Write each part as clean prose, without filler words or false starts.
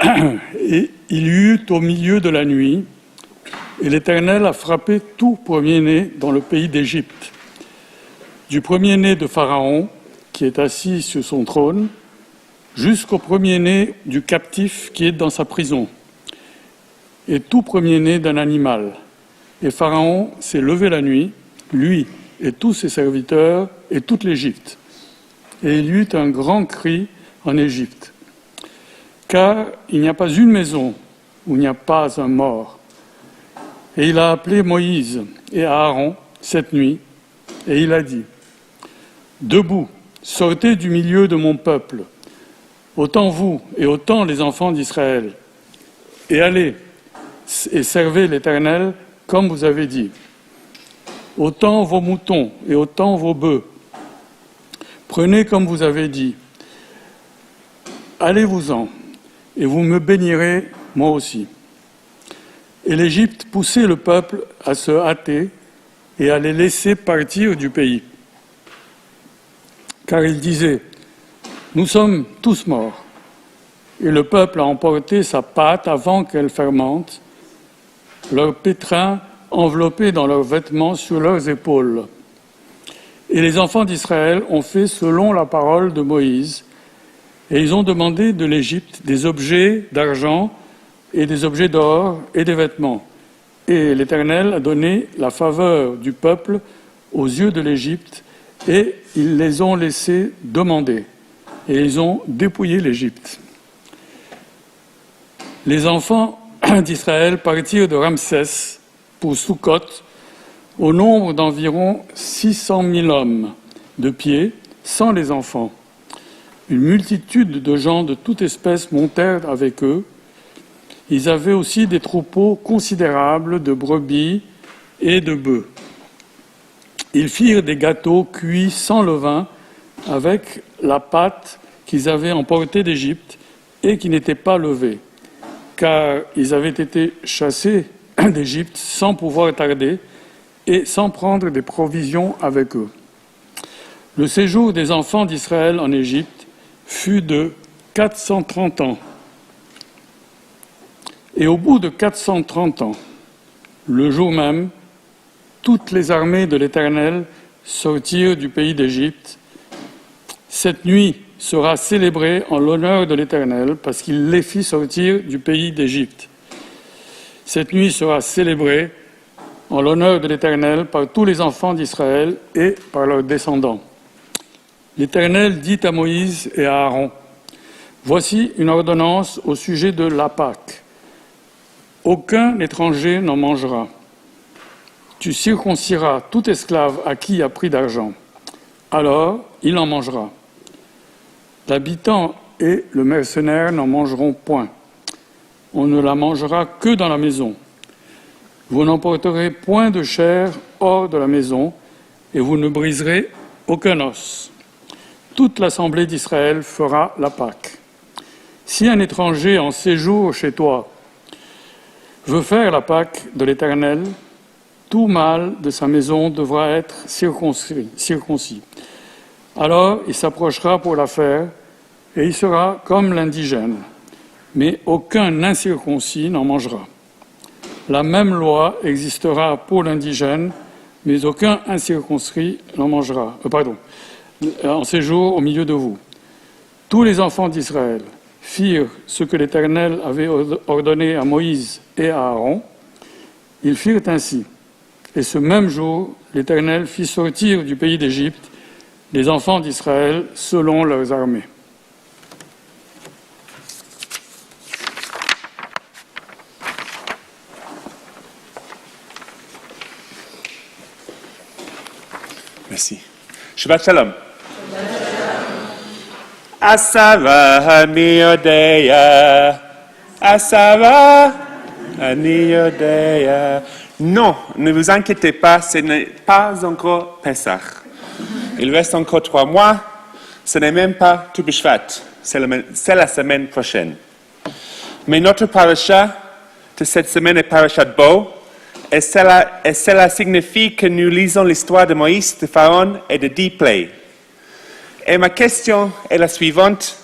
Et il y eut au milieu de la nuit, et l'Éternel a frappé tout premier-né dans le pays d'Égypte, du premier-né de Pharaon, qui est assis sur son trône, jusqu'au premier-né du captif qui est dans sa prison, et tout premier-né d'un animal. Et Pharaon s'est levé la nuit, lui et tous ses serviteurs et toute l'Égypte. Et il y eut un grand cri en Égypte, car il n'y a pas une maison où il n'y a pas un mort. Et il a appelé Moïse et Aaron cette nuit, et il a dit : Debout, sortez du milieu de mon peuple, autant vous et autant les enfants d'Israël, et allez et servez l'Éternel comme vous avez dit. Autant vos moutons et autant vos bœufs, prenez comme vous avez dit. Allez-vous-en, et vous me bénirez moi aussi. Et l'Égypte poussait le peuple à se hâter et à les laisser partir du pays. Car il disait : Nous sommes tous morts. Et le peuple a emporté sa pâte avant qu'elle fermente, leur pétrin enveloppé dans leurs vêtements sur leurs épaules. Et les enfants d'Israël ont fait selon la parole de Moïse, et ils ont demandé de l'Égypte des objets d'argent et des objets d'or et des vêtements. Et l'Éternel a donné la faveur du peuple aux yeux de l'Égypte, et ils les ont laissés demander. Et ils ont dépouillé l'Égypte. Les enfants d'Israël partirent de Ramsès pour Sukkot, au nombre d'environ 600 000 hommes de pied, sans les enfants. Une multitude de gens de toute espèce montèrent avec eux. Ils avaient aussi des troupeaux considérables de brebis et de bœufs. Ils firent des gâteaux cuits sans levain avec la pâte qu'ils avaient emportée d'Égypte et qui n'était pas levée, car ils avaient été chassés d'Égypte sans pouvoir tarder et sans prendre des provisions avec eux. Le séjour des enfants d'Israël en Égypte fut de 430 ans. Et au bout de 430 ans, le jour même, toutes les armées de l'Éternel sortirent du pays d'Égypte. Cette nuit sera célébrée en l'honneur de l'Éternel, parce qu'il les fit sortir du pays d'Égypte. Cette nuit sera célébrée en l'honneur de l'Éternel par tous les enfants d'Israël et par leurs descendants. L'Éternel dit à Moïse et à Aaron : Voici une ordonnance au sujet de la Pâque. Aucun étranger n'en mangera. Tu circonciras tout esclave à qui a pris d'argent. Alors, il en mangera. L'habitant et le mercenaire n'en mangeront point. On ne la mangera que dans la maison. Vous n'emporterez point de chair hors de la maison, et vous ne briserez aucun os. Toute l'assemblée d'Israël fera la Pâque. Si un étranger en séjour chez toi veut faire la Pâque de l'Éternel, tout mâle de sa maison devra être circoncis. Alors il s'approchera pour la faire, et il sera comme l'indigène. Mais aucun incirconcis n'en mangera. La même loi existera pour l'indigène, mais aucun incirconcis n'en mangera. En séjour au milieu de vous. Tous les enfants d'Israël firent ce que l'Éternel avait ordonné à Moïse et à Aaron. Ils firent ainsi. Et ce même jour, l'Éternel fit sortir du pays d'Égypte les enfants d'Israël selon leurs armées. Merci. Shabbat Shalom. Asava ani yodeya. Asava ani yodeya. Non, ne vous inquiétez pas, ce n'est pas encore Pessah. Il reste encore 3 mois. Ce n'est même pas Tu B'Shvat. C'est la semaine prochaine. Mais notre parasha de cette semaine est Parashat Bo. Et cela signifie que nous lisons l'histoire de Moïse, de Pharaon et de 10 plaies. Et ma question est la suivante.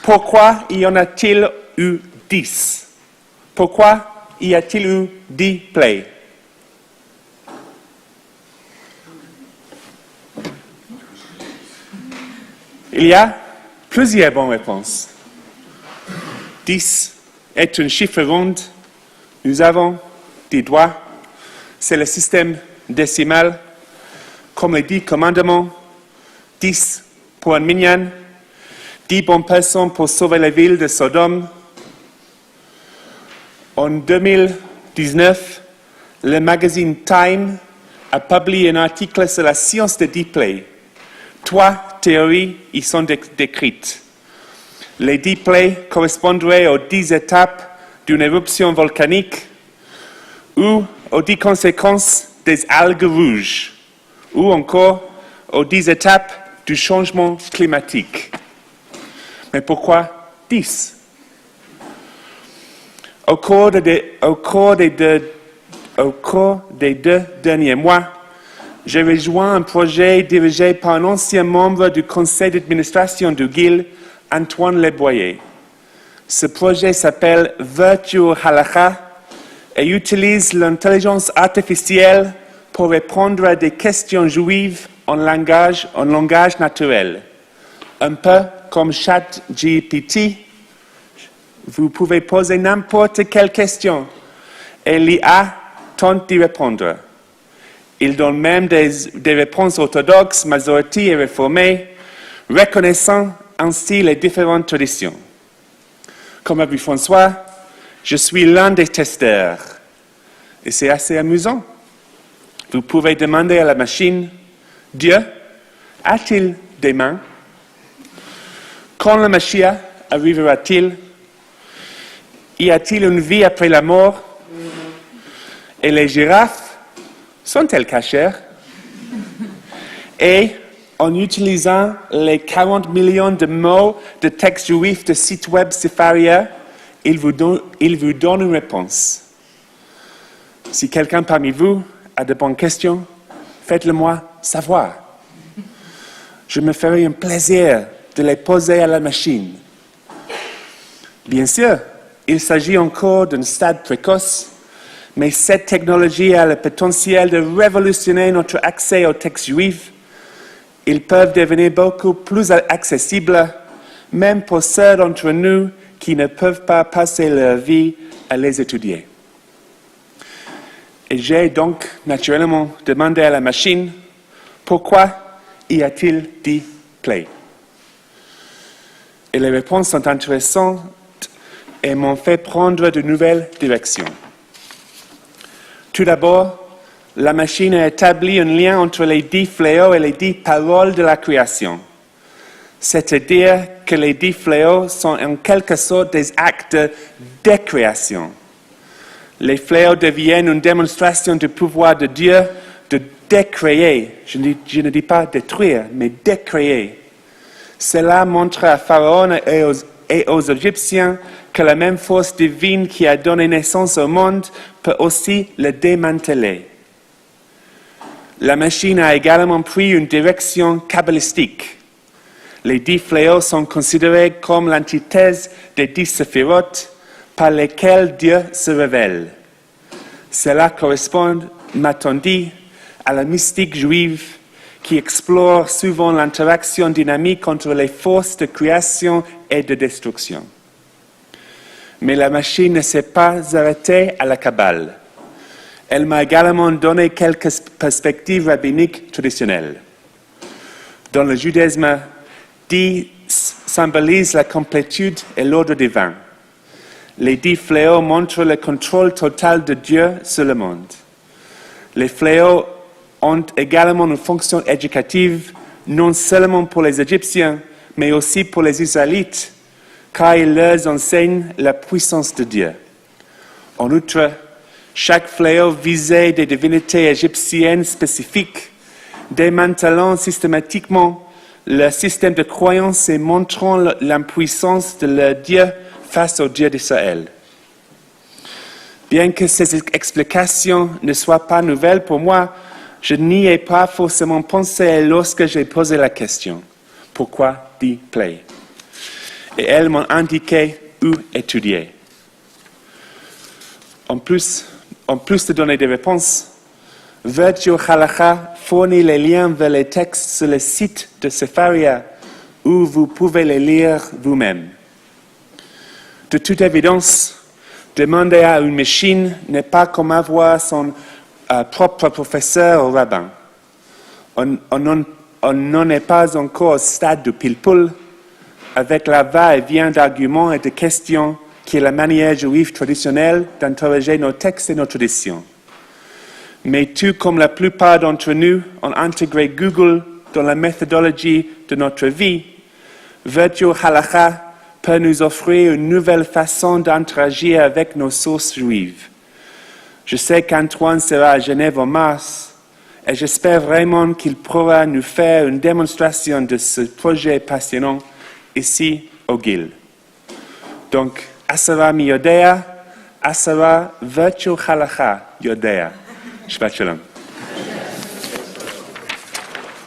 Pourquoi y en a-t-il eu 10. Pourquoi y a-t-il eu 10 plaies? Il y a plusieurs bonnes réponses. 10 est un chiffre rond. Nous avons 10 doigts. C'est le système décimal. Comme les 10 commandements, 10 pour un minyan, 10 bonnes personnes pour sauver la ville de Sodome. En 2019, le magazine Time a publié un article sur la science des 10 plaies. 3 théories y sont décrites. Les 10 plaies correspondraient aux 10 étapes d'une éruption volcanique ou aux 10 conséquences des algues rouges ou encore aux 10 étapes du changement climatique. Mais pourquoi 10? Au cours des 2 derniers mois, j'ai rejoint un projet dirigé par un ancien membre du conseil d'administration du GIL, Antoine Leboyer. Ce projet s'appelle Virtual Halakha et utilise l'intelligence artificielle pour répondre à des questions juives en langage naturel. Un peu comme ChatGPT, vous pouvez poser n'importe quelle question et l'IA tente d'y répondre. Il donne même des réponses orthodoxes, mazorti et réformées, reconnaissant ainsi les différentes traditions. Comme a vu François, je suis l'un des testeurs. Et c'est assez amusant. Vous pouvez demander à la machine, Dieu, a-t-il des mains? Quand le Mashiach arrivera-t-il? Y a-t-il une vie après la mort? Et les girafes sont-elles cachères? Et en utilisant les 40 millions de mots de texte juif de site web Sefaria, il vous donne une réponse. Si quelqu'un parmi vous a de bonnes questions, faites-le-moi savoir. Je me ferai un plaisir de les poser à la machine. Bien sûr, il s'agit encore d'un stade précoce, mais cette technologie a le potentiel de révolutionner notre accès aux textes juifs. Ils peuvent devenir beaucoup plus accessibles, même pour ceux d'entre nous qui ne peuvent pas passer leur vie à les étudier. Et j'ai donc naturellement demandé à la machine, pourquoi y a-t-il 10 plaies? Et les réponses sont intéressantes et m'ont fait prendre de nouvelles directions. Tout d'abord, la machine a établi un lien entre les 10 fléaux et les 10 paroles de la création. C'est-à-dire que les 10 fléaux sont en quelque sorte des actes de décréation. Les fléaux deviennent une démonstration du pouvoir de Dieu de décréer. Je ne dis pas détruire, mais décréer. Cela montre à Pharaon et aux Égyptiens que la même force divine qui a donné naissance au monde peut aussi le démanteler. La machine a également pris une direction kabbalistique. Les 10 fléaux sont considérés comme l'antithèse des 10 séphirotes par lesquels Dieu se révèle. Cela correspond, m'a-t-on dit, à la mystique juive qui explore souvent l'interaction dynamique entre les forces de création et de destruction. Mais la machine ne s'est pas arrêtée à la Kabbale. Elle m'a également donné quelques perspectives rabbiniques traditionnelles. Dans le judaïsme, 10 symbolise la complétude et l'ordre divin. Les 10 fléaux montrent le contrôle total de Dieu sur le monde. Les fléaux ont également une fonction éducative, non seulement pour les Égyptiens, mais aussi pour les Israélites, car ils leur enseignent la puissance de Dieu. En outre, chaque fléau visait des divinités égyptiennes spécifiques, démantelant systématiquement leur système de croyance et montrant l'impuissance de leur Dieu face au Dieu d'Israël. Bien que ces explications ne soient pas nouvelles pour moi, je n'y ai pas forcément pensé lorsque j'ai posé la question. Pourquoi 10 plaies? Et elles m'ont indiqué où étudier. En plus de donner des réponses, Virtue Halacha fournit les liens vers les textes sur le site de Sefaria où vous pouvez les lire vous-même. De toute évidence, demander à une machine n'est pas comme avoir son propre professeur ou rabbin. On n'en est pas encore au stade de pile-poule avec la va-et-vient d'arguments et de questions qui est la manière juive traditionnelle d'interroger nos textes et nos traditions. Mais tout comme la plupart d'entre nous ont intégré Google dans la méthodologie de notre vie, Virtue Halacha peut nous offrir une nouvelle façon d'interagir avec nos sources juives. Je sais qu'Antoine sera à Genève en mars et j'espère vraiment qu'il pourra nous faire une démonstration de ce projet passionnant ici au Guild. Donc, Asara mi yodea, Asara Virtue Halacha yodea. Shabbat Shalom.